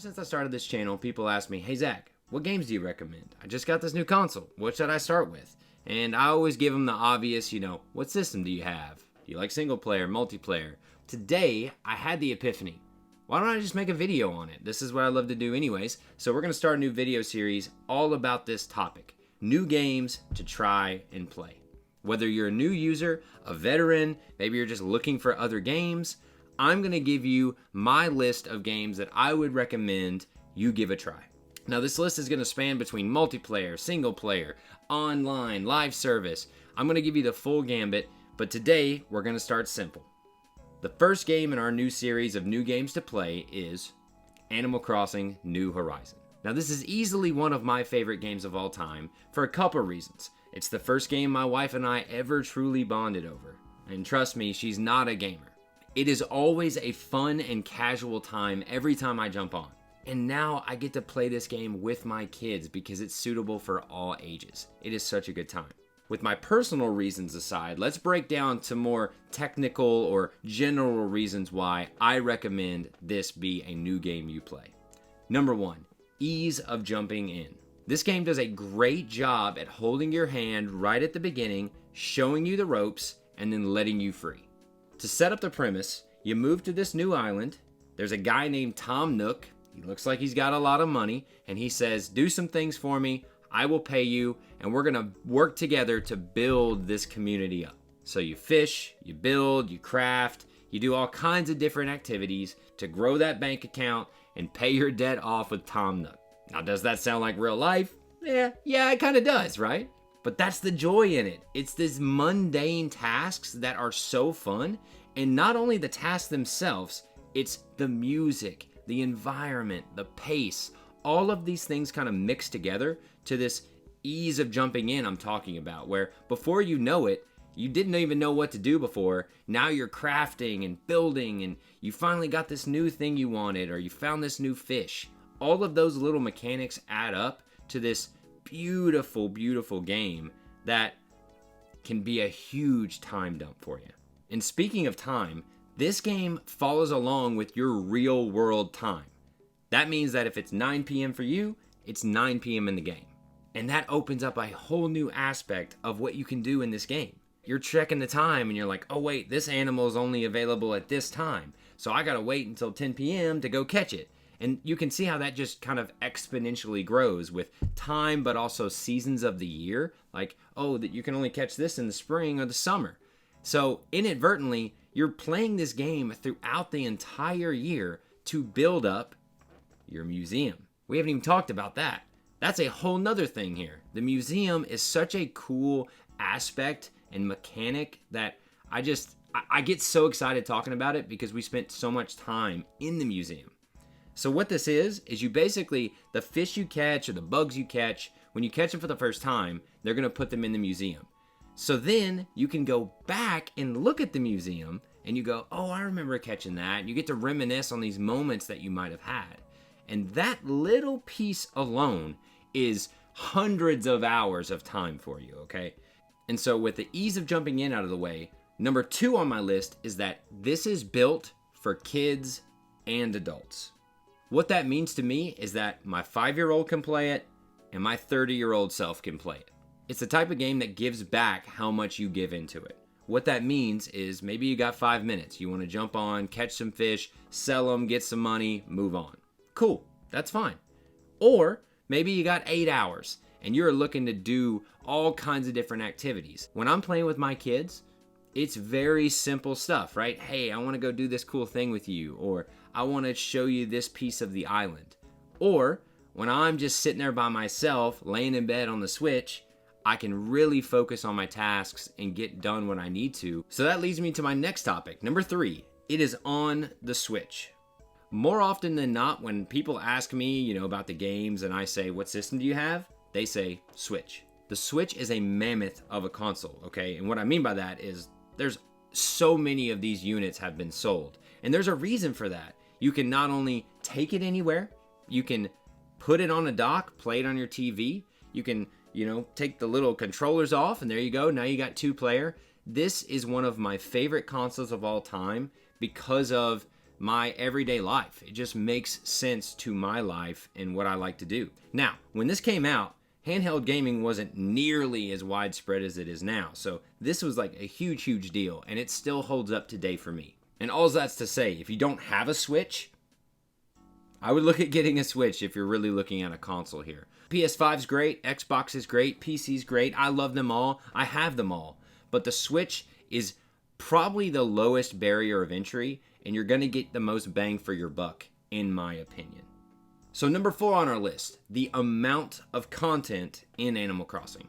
since I started this channel, people ask me, hey Zach, what games do you recommend? I just got this new console. What should I start with? And I always give them the obvious, what system do you have? Do you like single player, multiplayer? Today, I had the epiphany. Why don't I just make a video on it? This is what I love to do anyways. So we're going to start a new video series all about this topic. New games to try and play. Whether you're a new user, a veteran, maybe you're just looking for other games, I'm going to give you my list of games that I would recommend you give a try. Now this list is going to span between multiplayer, single player, online, live service. I'm going to give you the full gambit, but today we're going to start simple. The first game in our new series of new games to play is Animal Crossing New Horizon. Now this is easily one of my favorite games of all time for a couple reasons. It's the first game my wife and I ever truly bonded over. And trust me, she's not a gamer. It is always a fun and casual time every time I jump on. And now I get to play this game with my kids because it's suitable for all ages. It is such a good time. With my personal reasons aside, let's break down to more technical or general reasons why I recommend this be a new game you play. Number one, ease of jumping in. This game does a great job at holding your hand right at the beginning, showing you the ropes, and then letting you free. To set up the premise, you move to this new island. There's a guy named Tom Nook. He looks like he's got a lot of money, and he says, do some things for me, I will pay you, and we're gonna work together to build this community up. So you fish, you build, you craft, you do all kinds of different activities to grow that bank account and pay your debt off with Tom Nook. Now, does that sound like real life? Yeah, it kind of does, right? But that's the joy in it. It's these mundane tasks that are so fun. And not only the tasks themselves, it's the music, the environment, the pace. All of these things kind of mix together to this ease of jumping in I'm talking about, where before you know it, you didn't even know what to do before. Now you're crafting and building, and you finally got this new thing you wanted, or you found this new fish. All of those little mechanics add up to this beautiful, beautiful game that can be a huge time dump for you. And speaking of time, this game follows along with your real world time. That means that if it's 9 p.m. for you, it's 9 p.m. in the game. And that opens up a whole new aspect of what you can do in this game. You're checking the time and you're like, oh wait, this animal is only available at this time. So I gotta wait until 10 p.m. to go catch it. And you can see how that just kind of exponentially grows with time, but also seasons of the year. Like, oh, that you can only catch this in the spring or the summer. So inadvertently, you're playing this game throughout the entire year to build up your museum. We haven't even talked about that. That's a whole nother thing here. The museum is such a cool aspect and mechanic that I get so excited talking about it because we spent so much time in the museum. So what this is you basically, the fish you catch or the bugs you catch, when you catch them for the first time, they're going to put them in the museum. So then you can go back and look at the museum and you go, oh, I remember catching that. And you get to reminisce on these moments that you might have had. And that little piece alone is hundreds of hours of time for you, okay? And so with the ease of jumping in out of the way, number 2 on my list is that this is built for kids and adults. What that means to me is that my 5-year-old can play it and my 30-year-old self can play it. It's the type of game that gives back how much you give into it. What that means is maybe you got 5 minutes. You want to jump on, catch some fish, sell them, get some money, move on. Cool, that's fine. Or maybe you got 8 hours and you're looking to do all kinds of different activities. When I'm playing with my kids, it's very simple stuff, right? Hey, I want to go do this cool thing with you, or I want to show you this piece of the island. Or when I'm just sitting there by myself, laying in bed on the Switch, I can really focus on my tasks and get done what I need to. So that leads me to my next topic. Number 3, it is on the Switch. More often than not, when people ask me, about the games and I say, what system do you have? They say Switch. The Switch is a mammoth of a console, okay? And what I mean by that is there's so many of these units have been sold. And there's a reason for that. You can not only take it anywhere, you can put it on a dock, play it on your TV. You can, take the little controllers off and there you go. Now you got 2-player. This is one of my favorite consoles of all time because of my everyday life. It just makes sense to my life and what I like to do. Now, when this came out, handheld gaming wasn't nearly as widespread as it is now. So this was like a huge deal, and it still holds up today for me. And all that's to say, if you don't have a Switch, I would look at getting a Switch if you're really looking at a console here. PS5's great, Xbox is great, PC's great. I love them all. I have them all. But the Switch is probably the lowest barrier of entry, and you're going to get the most bang for your buck, in my opinion. So number 4 on our list, the amount of content in Animal Crossing.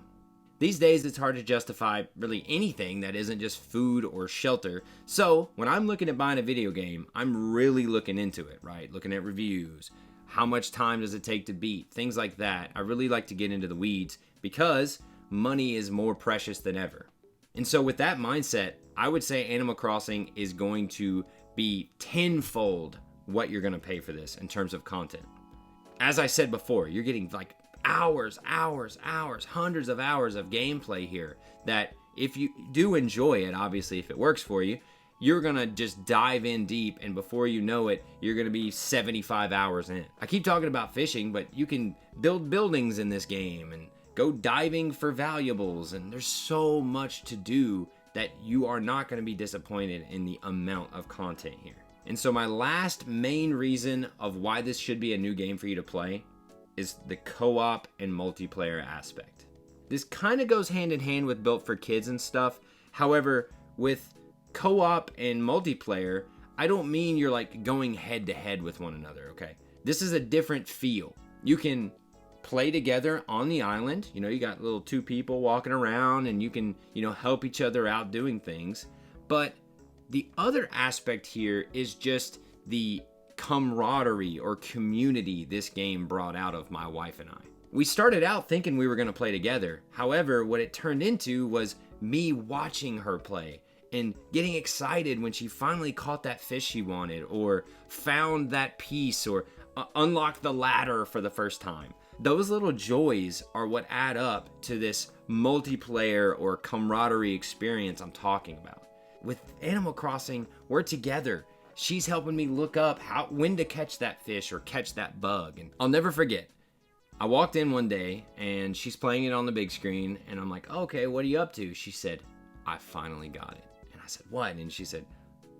These days, it's hard to justify really anything that isn't just food or shelter. So when I'm looking at buying a video game, I'm really looking into it, right? Looking at reviews, how much time does it take to beat, things like that. I really like to get into the weeds because money is more precious than ever. And so with that mindset, I would say Animal Crossing is going to be tenfold what you're going to pay for this in terms of content. As I said before, you're getting like hours, hundreds of hours of gameplay here that if you do enjoy it, obviously if it works for you, you're going to just dive in deep, and before you know it, you're going to be 75 hours in. I keep talking about fishing, but you can build buildings in this game and go diving for valuables, and there's so much to do that you are not going to be disappointed in the amount of content here. And so my last main reason of why this should be a new game for you to play is the co-op and multiplayer aspect. This kind of goes hand in hand with Built for Kids and stuff. However, with co-op and multiplayer, I don't mean you're like going head to head with one another, okay? This is a different feel. You can play together on the island. You know, you got little 2 people walking around and you can, help each other out doing things. But the other aspect here is just the camaraderie or community this game brought out of my wife and I. We started out thinking we were going to play together. However, what it turned into was me watching her play and getting excited when she finally caught that fish she wanted, or found that piece, or unlocked the ladder for the first time. Those little joys are what add up to this multiplayer or camaraderie experience I'm talking about. With Animal Crossing, we're together. She's helping me look up when to catch that fish or catch that bug. And I'll never forget, I walked in one day and she's playing it on the big screen, and I'm like, okay, what are you up to? She said, I finally got it. And I said, what? And she said,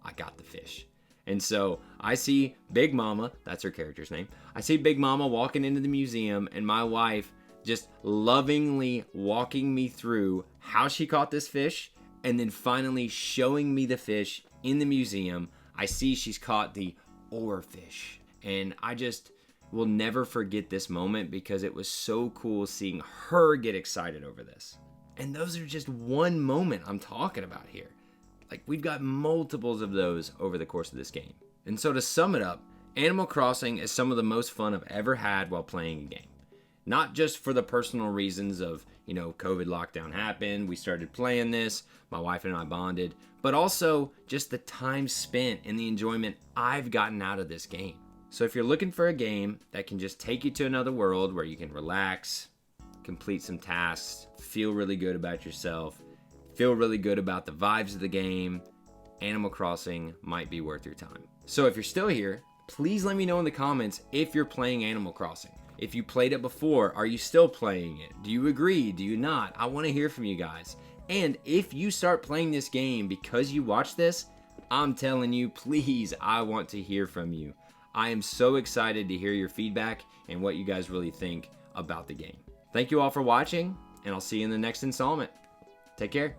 I got the fish. And so I see Big Mama, that's her character's name. I see Big Mama walking into the museum, and my wife just lovingly walking me through how she caught this fish, and then finally showing me the fish in the museum. I see she's caught the oarfish, and I just will never forget this moment because it was so cool seeing her get excited over this. And those are just one moment I'm talking about here. Like, we've got multiples of those over the course of this game. And so to sum it up, Animal Crossing is some of the most fun I've ever had while playing a game. Not just for the personal reasons of, COVID lockdown happened, we started playing this, my wife and I bonded, but also just the time spent and the enjoyment I've gotten out of this game. So if you're looking for a game that can just take you to another world where you can relax, complete some tasks, feel really good about yourself, feel really good about the vibes of the game, Animal Crossing might be worth your time. So if you're still here, please let me know in the comments if you're playing Animal Crossing. If you played it before, are you still playing it? Do you agree? Do you not? I want to hear from you guys. And if you start playing this game because you watch this, I'm telling you, please, I want to hear from you. I am so excited to hear your feedback and what you guys really think about the game. Thank you all for watching, and I'll see you in the next installment. Take care.